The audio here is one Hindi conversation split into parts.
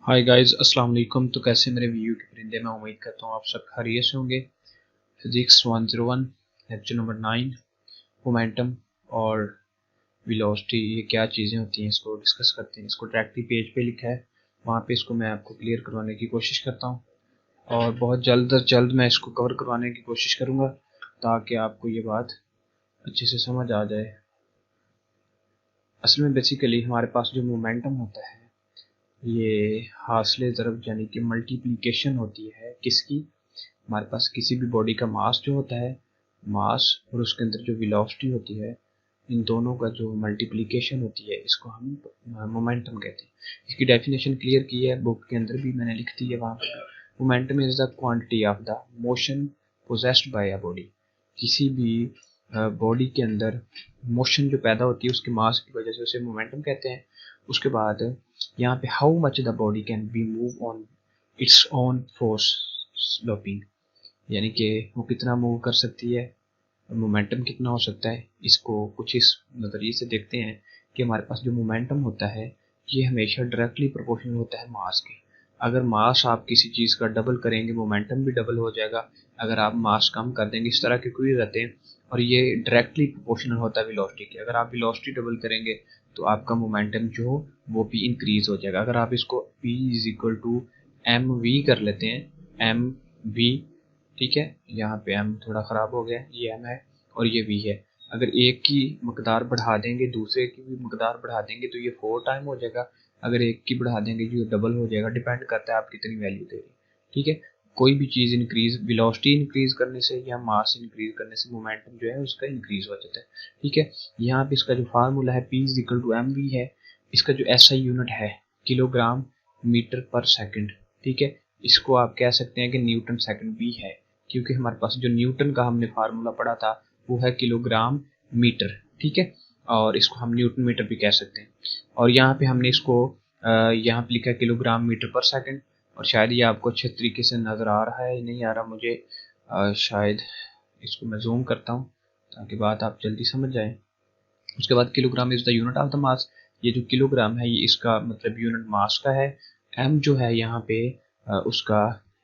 हाय गाइस, अस्सलाम वालेकुम। तो कैसे मेरे व्यू के परिंदे, मैं उम्मीद करता हूँ आप सब खैरियत से होंगे। फिजिक्स 101 लेक्चर नंबर 9, मोमेंटम और वेलोसिटी, ये क्या चीज़ें होती हैं इसको डिस्कस करते हैं। इसको डायरेक्टली पेज पे लिखा है, वहाँ पे इसको मैं आपको क्लियर करवाने की कोशिश करता हूँ और बहुत जल्द अज जल्द मैं इसको कवर करवाने की कोशिश करूँगा ताकि आपको ये बात अच्छे से समझ आ जाए। असल में बेसिकली हमारे पास जो मोमेंटम होता है ये हासिल ज़रब यानी कि मल्टीप्लिकेशन होती है किसकी। हमारे पास किसी भी बॉडी का मास जो होता है, मास और उसके अंदर जो वेलोसिटी होती है, इन दोनों का जो मल्टीप्लिकेशन होती है इसको हम मोमेंटम कहते हैं। इसकी डेफिनेशन क्लियर की है बुक के अंदर भी, मैंने लिख दी है वहाँ पर। Momentum is the quantity of the motion possessed by a body. किसी भी बॉडी के अंदर मोशन जो पैदा होती है उसके मास की वजह से उसे मोमेंटम कहते हैं। उसके बाद यहाँ पे how much the body can be move on its own force sloping, यानी कि वो कितना मूव कर सकती है, मोमेंटम कितना हो सकता है। इसको कुछ इस नज़रिए से देखते हैं कि हमारे पास जो मोमेंटम होता है ये हमेशा डायरेक्टली प्रोपोर्शनल होता है मास के। अगर मास आप किसी चीज़ का डबल करेंगे मोमेंटम भी डबल हो जाएगा। अगर आप मास कम कर देंगे, इस तरह के क्विज रहते हैं और ये डायरेक्टली प्रोपोर्शनल होता है वेलोसिटी के। अगर आप वेलोसिटी डबल करेंगे तो आपका मोमेंटम जो वो भी इंक्रीज हो जाएगा। अगर आप इसको P is equal to M V कर लेते हैं, एम वी, ठीक है, यहाँ पे m थोड़ा ख़राब हो गया, ये m है और ये v है। अगर एक की मकदार बढ़ा देंगे दूसरे की भी मकदार बढ़ा देंगे तो ये 4 टाइम हो जाएगा। अगर एक की बढ़ा देंगे जो डबल हो जाएगा। डिपेंड करता है आप कितनी वैल्यू दे रहे हैं, ठीक है। कोई भी चीज़ इंक्रीज, वेलोसिटी इंक्रीज करने से या मास इंक्रीज करने से मोमेंटम जो है उसका इंक्रीज हो जाता है, ठीक है। यहाँ पे इसका जो फार्मूला है P is equal to M V है। इसका जो SI यूनिट है किलोग्राम मीटर पर सेकंड, ठीक है। इसको आप कह सकते हैं कि न्यूटन सेकंड भी है, क्योंकि हमारे पास जो न्यूटन का हमने फार्मूला पढ़ा था वो है किलोग्राम मीटर, ठीक है। और इसको हम न्यूटन मीटर भी कह सकते हैं। और यहाँ पे हमने इसको यहाँ पे लिखा है किलोग्राम मीटर पर सेकंड। और शायद ये आपको अच्छे तरीके से नज़र आ रहा है, नहीं आ रहा मुझे, शायद इसको मैं जूम करता हूँ ताकि बात आप जल्दी समझ जाए। उसके बाद kilogram is the unit of the mass. ये जो किलोग्राम है ये इसका मतलब यूनिट मास का है। एम जो है यहाँ पे उसका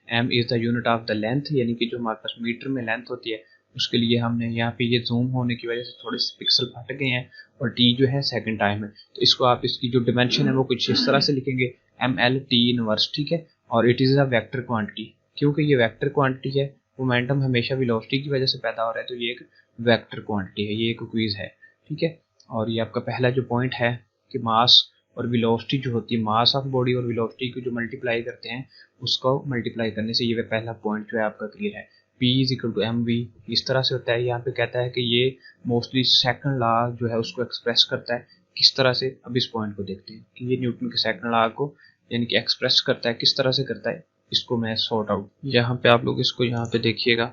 M is the unit of the length, यानी कि जो हमारे पास मीटर में लेंथ होती है उसके लिए हमने यहाँ पे ये जूम होने की वजह से थोड़े से पिक्सल फट गए हैं। और टी जो है सेकंड टाइम है, तो इसको आप इसकी जो डिमेंशन है वो कुछ इस तरह से लिखेंगे, एम एल टी इनवर्स, ठीक है। और it is a vector quantity, क्योंकि ये वेक्टर क्वांटिटी है। मोमेंटम हमेशा वेलोसिटी की वजह से पैदा हो रहा है, तो ये एक वेक्टर क्वांटिटी है, ये एक क्विज है, ठीक है। और ये आपका पहला जो पॉइंट है कि मास और वेलोसिटी जो होती है, मास ऑफ बॉडी और वेलोसिटी को जो मल्टीप्लाई करते हैं उसको मल्टीप्लाई करने से ये पहला पॉइंट जो है आपका क्लियर है। P is equal to M V इस तरह से होता है। यहाँ पे कहता है कि ये मोस्टली सेकंड लॉ जो है उसको एक्सप्रेस करता है। किस तरह से, अब इस पॉइंट को देखते हैं कि ये न्यूटन के सेकंड लॉ को यानी कि एक्सप्रेस करता है। किस तरह से करता है इसको मैं सॉर्ट आउट, यहाँ पे आप लोग इसको यहाँ पे देखिएगा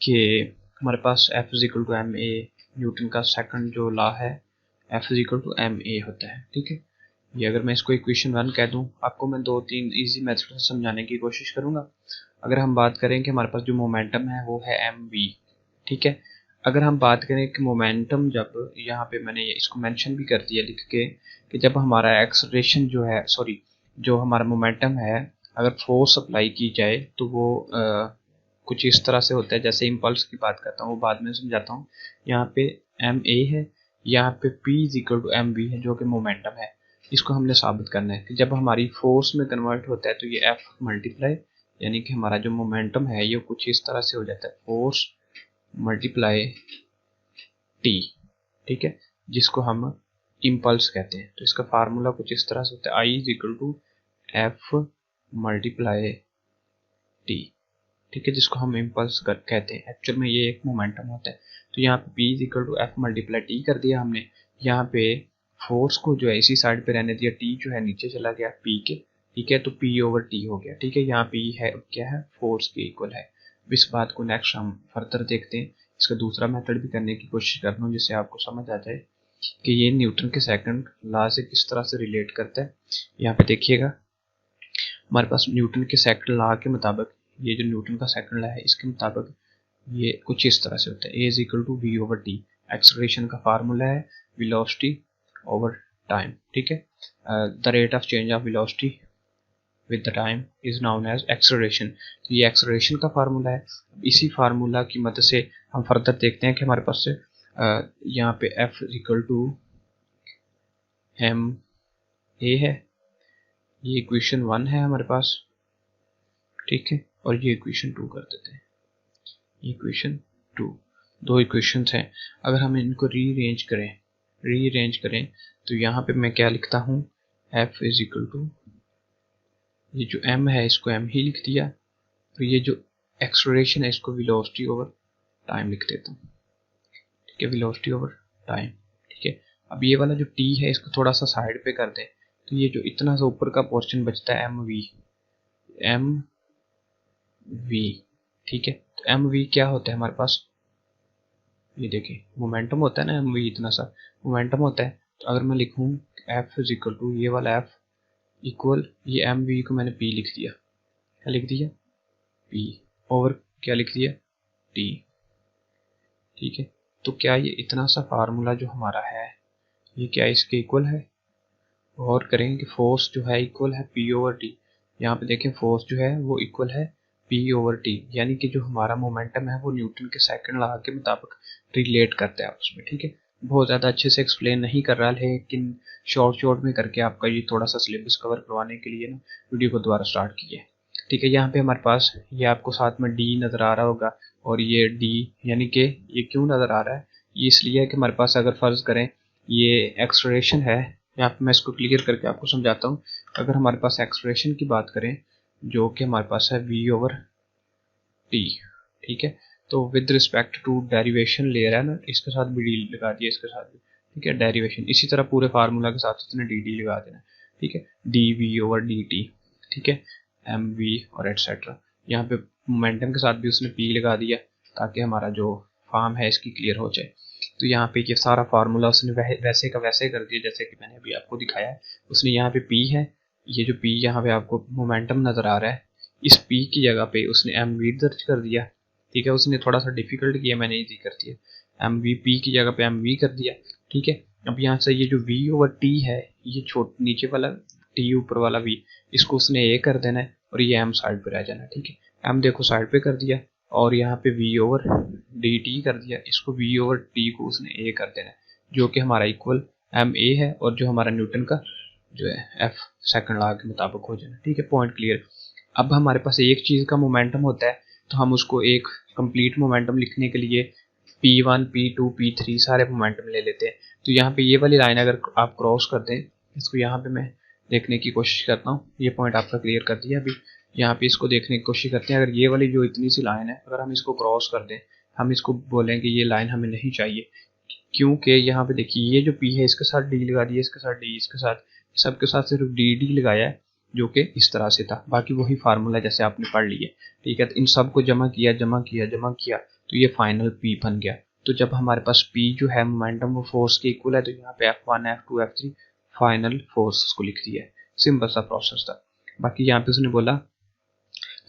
कि हमारे पास F is equal to M A, Newton का सेकंड जो लॉ है F is equal to M A होता है, ठीक है। ये अगर मैं इसको इक्वेशन 1 कह दूं, आपको मैं 2-3 इजी मेथड से समझाने की कोशिश करूंगा। अगर हम बात करें कि हमारे पास जो मोमेंटम है वो है एम वी, ठीक है। अगर हम बात करें कि मोमेंटम, जब यहाँ पे मैंने इसको मेंशन भी कर दिया लिख के कि जब हमारा एक्सलरेशन जो है, सॉरी, जो हमारा मोमेंटम है अगर फोर्स अप्लाई की जाए तो वो कुछ इस तरह से होता है। जैसे इम्पल्स की बात करता हूँ वो बाद में समझाता हूँ। यहाँ पे एम ए है, यहाँ पे P is equal to M V है जो कि मोमेंटम है। इसको हमने साबित करना है कि जब हमारी फोर्स में कन्वर्ट होता है तो ये F मल्टीप्लाई, यानी कि हमारा जो मोमेंटम है ये कुछ इस तरह से हो जाता है, फोर्स मल्टीप्लाई टी, ठीक है, जिसको हम इम्पल्स कहते हैं। तो इसका फार्मूला कुछ इस तरह से होता है, I is equal to F multiply T, ठीक है, जिसको हम इम्पल्स कहते हैं। एक्चुअल में ये एक मोमेंटम होता है। तो यहाँ पे P is equal to F multiply T कर दिया हमने। यहाँ पे फोर्स को जो है इसी साइड पे रहने दिया, टी जो है नीचे चला गया P के, ठीक है, तो P ओवर टी हो गया, ठीक है। यहाँ पे है क्या है, फोर्स के इक्वल है। इस बात को नेक्स्ट हम फर्दर देखते हैं। इसका दूसरा मेथड भी करने की कोशिश करता हूँ जिससे आपको समझ आ जाए कि ये न्यूटन के सेकंड लॉ से किस तरह से रिलेट करता है। यहाँ पे देखिएगा हमारे पास न्यूटन के सेकंड लॉ के मुताबिक, ये जो न्यूटन का सेकंड लॉ है इसके मुताबिक ये कुछ इस तरह से होता है, A is equal to V over T. Acceleration का फार्मूला है वेलोसिटी ओवर टाइम, ठीक है। The rate of change of velocity with the time is known as acceleration. तो ये एक्सेलरेशन का फार्मूला है। इसी फार्मूला की मदद से हम फर्दर देखते हैं कि हमारे पास से यहाँ पे F equal to M A है, ये इक्वेशन 1 है हमारे पास, ठीक है, और ये इक्वेशन 2 कर देते हैं। इक्वेशन 2, दो इक्वेशंस हैं। अगर हम इनको रीअरेंज करें तो यहाँ पे मैं क्या लिखता हूँ, F इज इक्वल टू, ये जो m है इसको m ही लिख दिया, तो ये जो एक्सेलरेशन है इसको वेलोसिटी ओवर टाइम लिख देता हूँ, ठीक है, वेलोसिटी ओवर टाइम, ठीक है। अब ये वाला जो t है इसको थोड़ा सा साइड पे कर दें, तो ये जो इतना सा ऊपर का पोर्शन बचता है एम वी, ठीक है। तो एम वी क्या होता है हमारे पास, ये देखिए मोमेंटम होता है ना, एम वी इतना सा मोमेंटम होता है। तो अगर मैं लिखूँ एफ इज इक्वल टू, ये वाला एफ इक्वल, ये एम वी को मैंने पी लिख दिया, क्या लिख दिया, पी ओवर क्या लिख दिया, टी, ठीक है। तो क्या ये इतना सा फार्मूला जो हमारा है ये क्या इसके इक्वल है, और करेंगे कि फोर्स जो है इक्वल है पी ओवर टी। यहाँ पे देखें फोर्स जो है वो इक्वल है पी ओवर टी, यानी कि जो हमारा मोमेंटम है वो न्यूटन के सेकंड लॉ के मुताबिक रिलेट करता है आपस में, ठीक है। बहुत ज़्यादा अच्छे से एक्सप्लेन नहीं कर रहा, लेकिन शॉर्ट में करके आपका ये थोड़ा सा सिलेबस कवर करवाने के लिए ना वीडियो को दोबारा स्टार्ट किए, ठीक है। यहाँ पे हमारे पास ये आपको साथ में डी नज़र आ रहा होगा, और ये डी यानी कि ये क्यों नज़र आ रहा है, ये इसलिए है कि हमारे पास अगर फ़र्ज़ करें ये एक्सलेरेशन है, यहाँ पे मैं इसको क्लियर करके आपको समझाता हूँ। अगर हमारे पास एक्सलेरेशन की बात करें जो कि हमारे पास है v ओवर टी, ठीक है, तो विद रिस्पेक्ट टू डेरिवेशन ले रहा है ना, इसके साथ भी डी लगा दिया, इसके साथ भी, ठीक है, डेरिवेशन, इसी तरह पूरे फार्मूला के साथ इसने डी डी लगा देना, ठीक है, D V over D T, ठीक है, एम वी और एटसेट्रा। यहाँ पे मोमेंटम के साथ भी उसने पी लगा दिया ताकि हमारा जो फॉर्म है इसकी क्लियर हो जाए। तो यहाँ पे ये सारा फार्मूला उसने वैसे का वैसे कर दिया जैसे कि मैंने अभी आपको दिखाया है। उसने यहाँ पे पी है, ये जो पी यहाँ पे आपको मोमेंटम नज़र आ रहा है, इस पी की जगह पे उसने एम वी दर्ज कर दिया, ठीक है, उसने थोड़ा सा डिफिकल्ट किया, मैंने इजी कर दिया, एम वी पी की जगह पे एम वी कर दिया, ठीक है। अब यहाँ से ये जो वी ओवर टी है, ये नीचे वाला टी ऊपर वाला वी, इसको उसने ए कर देना है और ये एम साइड पे रह जाना, ठीक है। एम देखो साइड पे कर दिया और यहाँ पे वी ओवर डी टी कर दिया, इसको वी ओवर टी को उसने ए कर देना है, जो कि हमारा इक्वल एम ए है, और जो हमारा न्यूटन का जो है एफ सेकंड लॉ के मुताबिक हो जाना, ठीक है, पॉइंट क्लियर। अब हमारे पास एक चीज़ का मोमेंटम होता है तो हम उसको एक कंप्लीट मोमेंटम लिखने के लिए P1, P2, P3 सारे मोमेंटम ले लेते हैं। तो यहाँ पे ये वाली लाइन अगर आप क्रॉस कर दें, इसको यहाँ पे मैं देखने की कोशिश करता हूँ, ये पॉइंट आपका क्लियर कर दिया। अभी यहाँ पे इसको देखने की कोशिश करते हैं, अगर ये वाली जो इतनी सी लाइन है अगर हम इसको क्रॉस कर दें, हम इसको बोलें कि ये लाइन हमें नहीं चाहिए, क्योंकि यहाँ पे देखिए ये जो P है इसके साथ डी लगा दिया, इसके साथ डी, इसके साथ सबके साथ सिर्फ डी डी लगाया है, जो कि इस तरह से था, बाकी वही फार्मूला जैसे आपने पढ़ लिया, ठीक है। तो इन सब को जमा किया तो ये फाइनल P बन गया। तो जब हमारे पास P जो है मोमेंटम वो फोर्स के इक्वल है, तो यहाँ पे F1, F2, F3 final force उसको लिख दिया है, सिंपल सा प्रोसेस था। बाकी यहाँ पे उसने बोला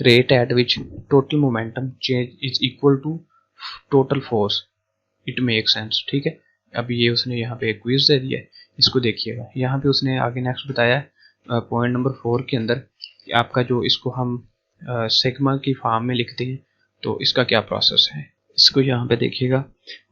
rate at which total momentum change is equal to total force, it make sense, ठीक है। अभी ये उसने यहाँ पे एक क्विज दे दिया है, इसको देखिएगा। यहाँ पे उसने आगे नेक्स्ट बताया है पॉइंट नंबर 4 के अंदर कि आपका जो इसको हम सिग्मा की फॉर्म में लिखते हैं तो इसका क्या प्रोसेस है, इसको यहाँ पे देखिएगा।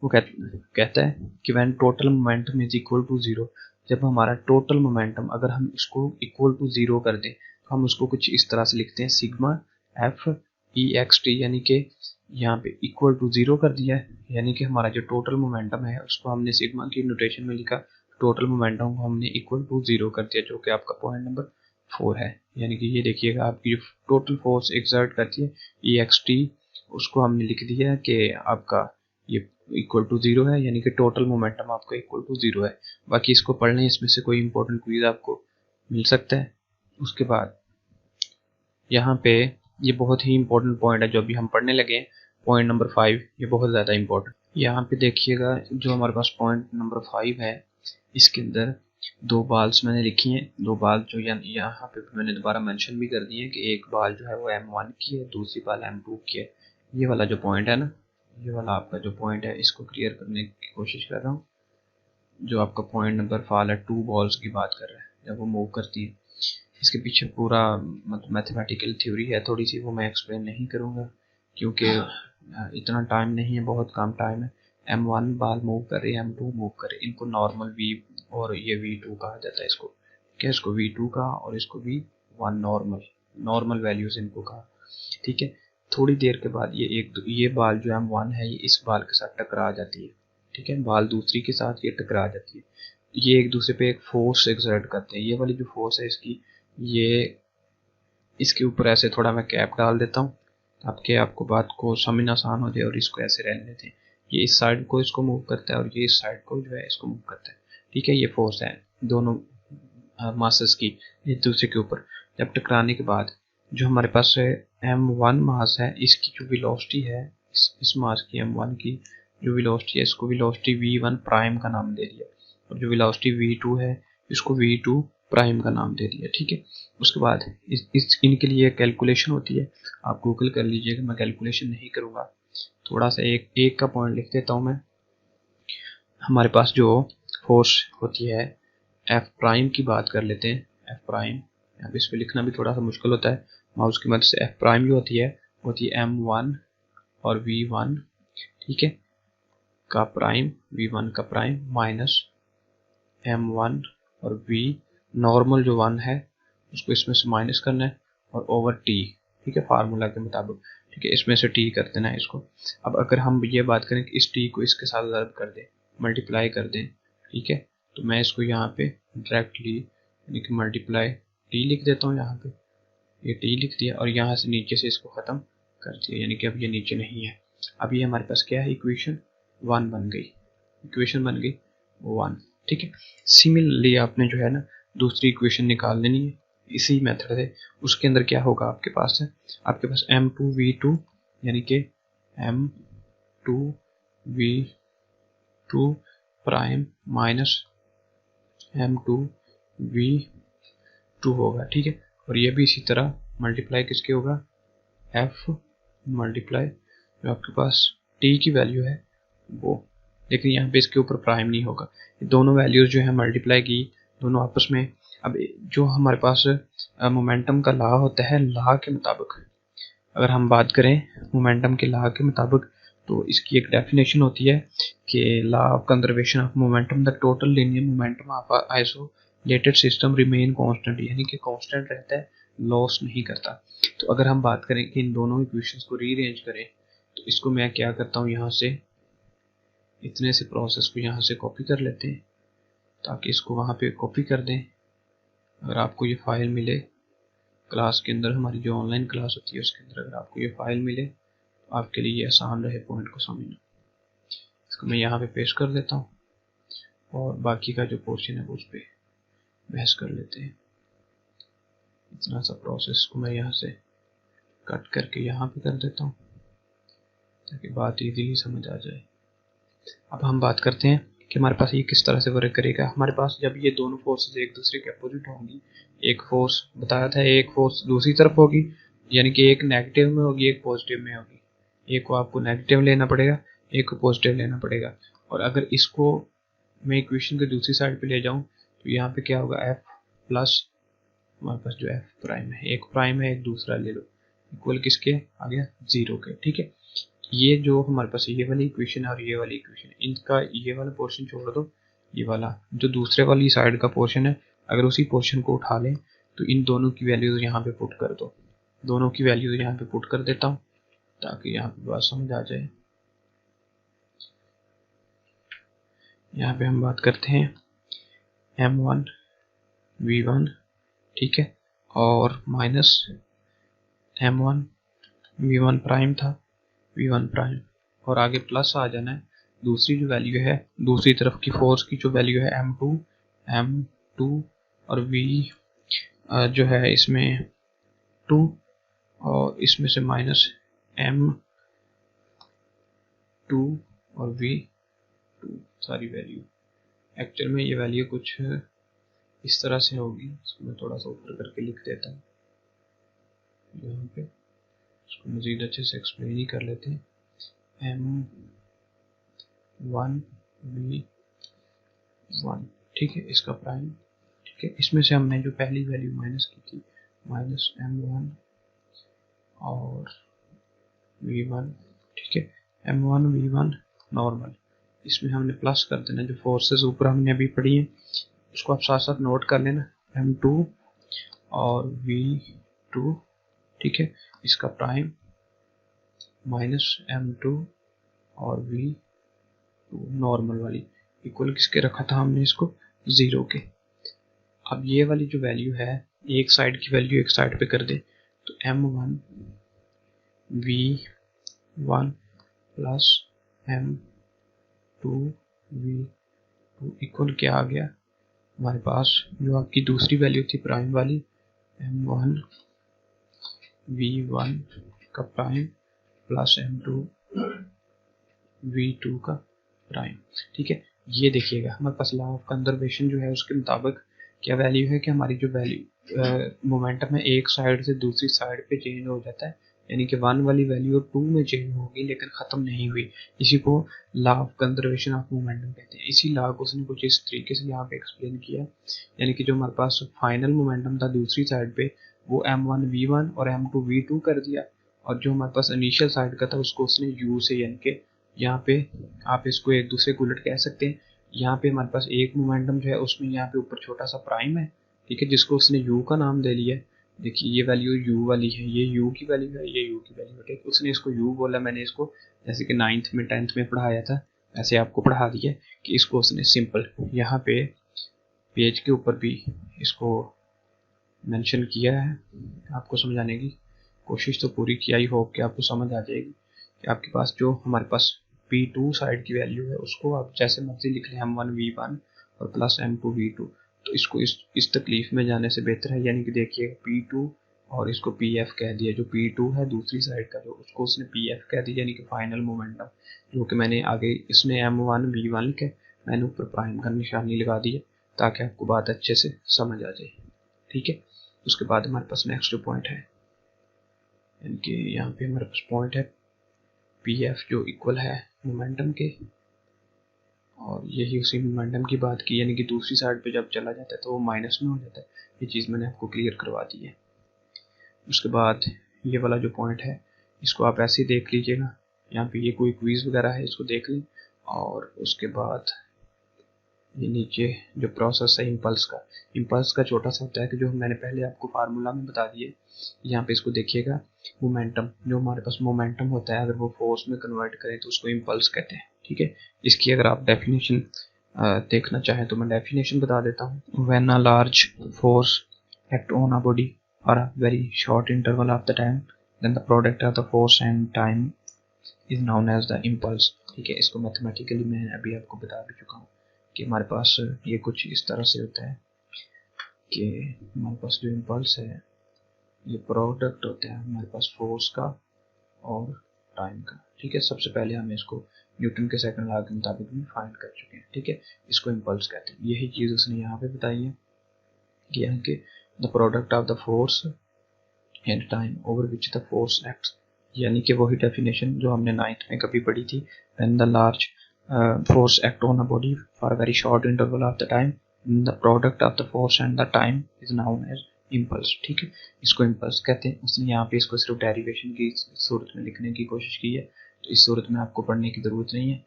वो कहता है कि when total momentum is equal to zero, जब हमारा टोटल मोमेंटम अगर हम इसको इक्वल टू जीरो कर दें तो हम उसको कुछ इस तरह से लिखते हैं, sigma F E x T, यानी कि यहाँ पे इक्वल टू जीरो कर दिया है, यानी कि हमारा जो टोटल मोमेंटम है उसको हमने सिग्मा की नोटेशन में लिखा, टोटल मोमेंटम को हमने इक्वल टू जीरो कर दिया, जो कि आपका पॉइंट नंबर 4 है। यानी कि ये देखिएगा आपकी जो टोटल फोर्स एक्सर्ट करती है ई एक्स टी, उसको हमने लिख दिया कि आपका ये इक्वल टू जीरो है, यानी कि टोटल मोमेंटम आपका इक्वल टू जीरो है। बाकी इसको पढ़ लें, इसमें से कोई इंपॉर्टेंट क्विज आपको मिल सकता है। उसके बाद यहाँ पे ये बहुत ही इंपॉर्टेंट पॉइंट है जो अभी हम पढ़ने लगे हैं, पॉइंट नंबर 5, ये बहुत ज़्यादा इंपॉर्टेंट। यहाँ पे देखिएगा जो हमारे पास पॉइंट नंबर 5 है, इसके अंदर दो बाल्स मैंने लिखी हैं, दो बाल जो यहाँ पे मैंने दोबारा मेंशन भी कर दिए हैं कि एक बाल जो है वो M1 की है, दूसरी बाल M2 की है। ये वाला जो पॉइंट है ना, ये वाला आपका जो पॉइंट है इसको क्लियर करने की कोशिश कर रहा हूँ। जो आपका पॉइंट नंबर फाल है 2 बॉल्स की बात कर रहा है जब वो मूव करती है, इसके पीछे पूरा मतलब मैथमेटिकल थ्योरी है थोड़ी सी, वो मैं एक्सप्लेन नहीं करूँगा क्योंकि इतना टाइम नहीं है, बहुत कम टाइम है। M1 बाल मूव कर रही है, M2 मूव कर रही है, इनको नॉर्मल V और ये V2 कहा जाता है इसको, क्या इसको V2 कहा और इसको V1 नॉर्मल वैल्यूज इनको कहा, ठीक है। थोड़ी देर के बाद ये बाल जो M1 है ये इस बाल के साथ टकरा जाती है, ठीक है, बाल दूसरी के साथ ये टकरा जाती है, ये एक दूसरे पे एक फोर्स एक्सर्ट करते हैं। ये वाली जो फोर्स है इसकी, ये इसके ऊपर ऐसे थोड़ा मैं कैप डाल देता हूँ ताकि आपको बात को समझना आसान हो जाए, और इसको ऐसे रहने देते हैं। ये इस साइड को इसको मूव करता है और ये इस साइड को जो है इसको मूव करता है, ठीक है। ये फोर्स है दोनों मासेस की एक दूसरे के ऊपर। जब टकराने के बाद जो हमारे पास M1 मास है, इसकी जो वेलोसिटी है, इस मास की M1 की जो वेलोसिटी है, इसको वेलोसिटी V1 प्राइम का नाम दे दिया, और जो वेलोसिटी V2 है इसको V2 प्राइम का नाम दे दिया, ठीक है। उसके बाद इनके लिए कैलकुलेशन होती है, आप गूगल कर लीजिएगा, मैं कैलकुलेशन नहीं करूँगा। थोड़ा सा एक का पॉइंट लिख देता हूँ मैं। हमारे पास जो फोर्स होती है एफ प्राइम की बात कर लेते हैं। एफ प्राइम यहाँ पे इस पर लिखना भी थोड़ा सा मुश्किल होता है माउस की मदद से। एफ प्राइम जो होती है M1 और V1, ठीक है, का प्राइम, V1 का प्राइम माइनस M1 और V नॉर्मल जो 1 है उसको इसमें से माइनस करना है, और ओवर T, ठीक है, फार्मूला के मुताबिक, ठीक है, इसमें से T कर देना है इसको। अब अगर हम ये बात करें कि इस T को इसके साथ ज़र्ब कर दें, मल्टीप्लाई कर दें, ठीक है, तो मैं इसको यहाँ पे डायरेक्टली यानी कि मल्टीप्लाई T लिख देता हूँ यहाँ पे, ये T लिख दिया, और यहाँ से नीचे से इसको ख़त्म कर दिया, यानी कि अब ये नीचे नहीं है। अब ये हमारे पास क्या है, इक्वेशन 1 बन गई, इक्वेशन बन गई 1, ठीक है। सिमिलरली आपने जो है ना दूसरी इक्वेशन निकाल लेनी है इसी मेथड से। उसके अंदर क्या होगा आपके पास है, आपके पास M2V2 यानी कि M2V2 प्राइम माइनस M2V2 होगा, ठीक है। और ये भी इसी तरह मल्टीप्लाई किसके होगा, F मल्टीप्लाई जो आपके पास T की वैल्यू है वो, लेकिन यहाँ पे इसके ऊपर प्राइम नहीं होगा। दोनों वैल्यूज जो है मल्टीप्लाई की दोनों आपस में। अब जो हमारे पास मोमेंटम का लॉ होता है, लॉ के मुताबिक अगर हम बात करें मोमेंटम के लॉ के मुताबिक, तो इसकी एक डेफिनेशन होती है कि law of conservation of momentum, the total linear momentum of isolated system remain constant, यानी कि कांस्टेंट रहता है, लॉस नहीं करता। तो अगर हम बात करें कि इन दोनों इक्वेशंस को रीअरेंज करें, तो इसको मैं क्या करता हूँ, यहाँ से इतने से प्रोसेस को यहाँ से कॉपी कर लेते हैं ताकि इसको वहाँ पे कॉपी कर दें। अगर आपको ये फाइल मिले क्लास के अंदर, हमारी जो ऑनलाइन क्लास होती है उसके अंदर अगर आपको ये फाइल मिले तो आपके लिए ये आसान रहे पॉइंट को समझना। इसको मैं यहाँ पे पेस्ट कर देता हूँ, और बाकी का जो पोर्शन है उस पर बहस कर लेते हैं। इतना सा प्रोसेस को मैं यहाँ से कट करके यहाँ पे कर देता हूँ ताकि बात इजीली समझ आ जाए। अब हम बात करते हैं कि हमारे पास ये किस तरह से वर्क करेगा। हमारे पास जब ये दोनों फोर्सेस एक दूसरे के अपोजिट होंगी, एक फोर्स बताया था, एक फोर्स दूसरी तरफ होगी, यानी कि एक नेगेटिव में होगी एक पॉजिटिव में होगी, एक को आपको नेगेटिव लेना पड़ेगा, एक को पॉजिटिव लेना पड़ेगा। और अगर इसको मैं इक्वेशन के दूसरी साइड पे ले जाऊं तो यहाँ पे क्या होगा, एफ प्लस हमारे पास जो एफ प्राइम है, एक प्राइम है एक दूसरा ले लो, इक्वल किसके आ गया, 0 के, ठीक है। ये जो हमारे पास ये वाली इक्वेशन है और ये वाली इक्वेशन है, इनका ये वाला पोर्शन छोड़ दो, ये वाला जो दूसरे वाली साइड का पोर्शन है, अगर उसी पोर्शन को उठा लें तो इन दोनों की वैल्यूज यहाँ पे पुट कर दो। दोनों की वैल्यूज यहाँ पे पुट कर देता हूँ ताकि यहाँ पे बात समझ आ जाए। यहाँ पे हम बात करते हैं M1 V1, ठीक है, और माइनस M1 V1 प्राइम था, V1 प्राइम, और आगे प्लस आ जाना है दूसरी जो वैल्यू है, दूसरी तरफ की फोर्स की जो वैल्यू है M2 और V जो है इसमें 2, और इसमें से माइनस M2 और V2 सारी वैल्यू। एक्चुअल में ये वैल्यू कुछ इस तरह से होगी, इसको मैं थोड़ा सा ऊपर करके लिख देता हूँ यहाँ पे, इसको मज़ीद अच्छे से एक्सप्लेन ही कर लेते हैं। M1 V1, ठीक है, इसका प्राइम, ठीक है, इसमें से हमने जो पहली वैल्यू माइनस की थी -m1 और v1, ठीक है, m1 v1 नॉर्मल, इसमें हमने प्लस कर देना। जो फोर्सेस ऊपर हमने अभी पढ़ी हैं उसको आप साथ साथ नोट कर लेना, m2 और v2, ठीक है, इसका प्राइम -m2 और v2 नॉर्मल वाली इक्वल किसके रखा था हमने इसको 0 के। अब ये वाली जो वैल्यू है एक साइड की वैल्यू एक साइड पे कर दे तो m1 v1 plus m2 v2 equal क्या आ गया हमारे पास, जो आपकी दूसरी वैल्यू थी प्राइम वाली m1 v1 का प्राइम प्लस m2 v2 का प्राइम, ठीक है। ये देखिएगा हमारे पास लॉ ऑफ कंजर्वेशन जो है उसके मुताबिक क्या वैल्यू है कि हमारी जो वैल्यू मोमेंटम है एक साइड से दूसरी साइड पे चेंज हो जाता है, यानी कि 1 वाली वैल्यू 2 में चेंज होगी लेकिन ख़त्म नहीं हुई। इसी को law of conservation of momentum कहते हैं। इसी लॉ को उसने कुछ इस तरीके से यहाँ पे एक्सप्लेन किया, यानी कि जो हमारे पास फाइनल मोमेंटम था दूसरी साइड पे वो m1 v1 और m2 v2 कर दिया, और जो हमारे पास इनिशियल साइड का था उसको उसने u से, यानी कि यहाँ पे आप इसको एक दूसरे को उलट कह सकते हैं। यहाँ पे हमारे पास एक मोमेंटम जो है उसमें यहाँ पे ऊपर छोटा सा प्राइम है, ठीक है, जिसको उसने u का नाम दे लिया। देखिए ये वैल्यू u वाली है, ये u की वैल्यू है, ये u की वैल्यू है, ठीक, उसने इसको u बोला, मैंने इसको जैसे कि 9th में 10th में पढ़ाया था ऐसे आपको पढ़ा दिया कि इसको उसने सिंपल यहाँ पे पेज के ऊपर भी इसको मेंशन किया है। आपको समझाने की कोशिश तो पूरी की, आई होप कि आपको समझ आ जाएगी कि आपके पास जो हमारे पास P2 साइड की वैल्यू है उसको आप जैसे मर्जी लिख लें m1 v1 और प्लस m2 v2, तो इसको इस तकलीफ में जाने से बेहतर है, यानी कि देखिए P2 और इसको PF कह दिया, जो P2 है दूसरी साइड का जो उसको उसने PF कह दिया, यानी कि फाइनल मोमेंटम, जो कि मैंने आगे इसमें m1 v1 लिखे, मैंने ऊपर प्राइम का निशानी लगा दिया ताकि आपको बात अच्छे से समझ आ जाए, ठीक है। उसके बाद हमारे पास नेक्स्ट जो पॉइंट है, यानी कि यहाँ पे हमारे पास पॉइंट है PF जो इक्वल है मोमेंटम के, और यही उसी मोमेंटम की बात की, यानी कि दूसरी साइड पे जब चला जाता है तो वो माइनस में हो जाता है। ये चीज़ मैंने आपको क्लियर करवा दी है। उसके बाद ये वाला जो पॉइंट है इसको आप ऐसे ही देख लीजिएगा, यहाँ पे ये कोई क्विज वगैरह है इसको देख लें, और उसके बाद ये नीचे जो प्रोसेस है इम्पल्स का छोटा सा होता है कि जो मैंने पहले आपको फार्मूला में बता दिए, यहाँ पे इसको देखिएगा, मोमेंटम जो हमारे पास मोमेंटम होता है अगर वो फोर्स में कन्वर्ट करें तो उसको इम्पल्स कहते हैं, ठीक है। इसकी अगर आप डेफिनेशन देखना चाहें तो मैं डेफिनेशन बता देता हूँ। When a large force act on a body for a very short interval of the time then the product of the force and time is known as the impulse, ठीक है। इसको मैथमेटिकली मैं अभी आपको बता भी चुका हूँ कि हमारे पास ये कुछ इस तरह से होता है कि हमारे पास जो इम्पल्स है ये प्रोडक्ट होता है हमारे पास फोर्स का और टाइम का, ठीक है। सबसे पहले हम इसको न्यूटन के सेकंड लॉ के मुताबिक भी फाइंड कर चुके हैं, ठीक है। इसको इम्पल्स कहते हैं। यही चीज़ उसने यहाँ पे बताई है कि यानी कि the product of the force and time over which the force acts, यानी कि वही डेफिनेशन जो हमने 9th में कभी पढ़ी थी, when the large force act on a body for a very short interval of the time, the product of the force and the time is known as impulse, ठीक है। इसको impulse कहते हैं। उसने यहाँ पे इसको सिर्फ डेरिवेशन की सूरत में लिखने की कोशिश की है, तो इस सूरत में आपको पढ़ने की ज़रूरत नहीं है,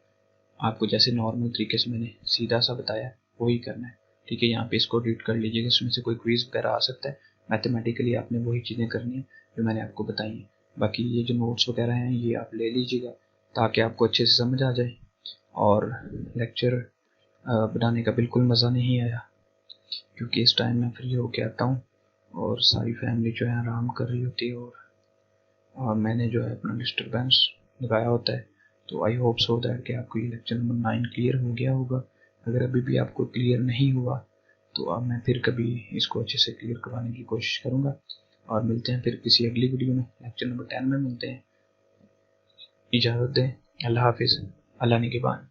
आपको जैसे नॉर्मल तरीके से मैंने सीधा सा बताया वही करना है, ठीक है। यहाँ पे इसको रीड कर लीजिएगा, इसमें से कोई क्विज वगैरह आ सकता है, मैथमेटिकली आपने वही चीज़ें करनी है जो मैंने आपको बताई हैं। बाकी ये जो नोट्स वगैरह हैं ये आप ले लीजिएगा ताकि आपको अच्छे से समझ आ जाए। और लेक्चर बनाने का बिल्कुल मज़ा नहीं आया क्योंकि इस टाइम मैं फ्री होके आता हूँ और सारी फैमिली जो है आराम कर रही होती है, और मैंने जो है अपना डिस्टर्बेंस लगाया होता है। तो आई होप सो दैट कि आपको ये लेक्चर नंबर 9 क्लियर हो गया होगा। अगर अभी भी आपको क्लियर नहीं हुआ तो अब मैं फिर कभी इसको अच्छे से क्लियर करवाने की कोशिश करूँगा, और मिलते हैं फिर किसी अगली वीडियो में, लेक्चर नंबर 10 में मिलते हैं। इजाज़त दें, अल्लाह हाफिज़, अल्लाह निगहबान।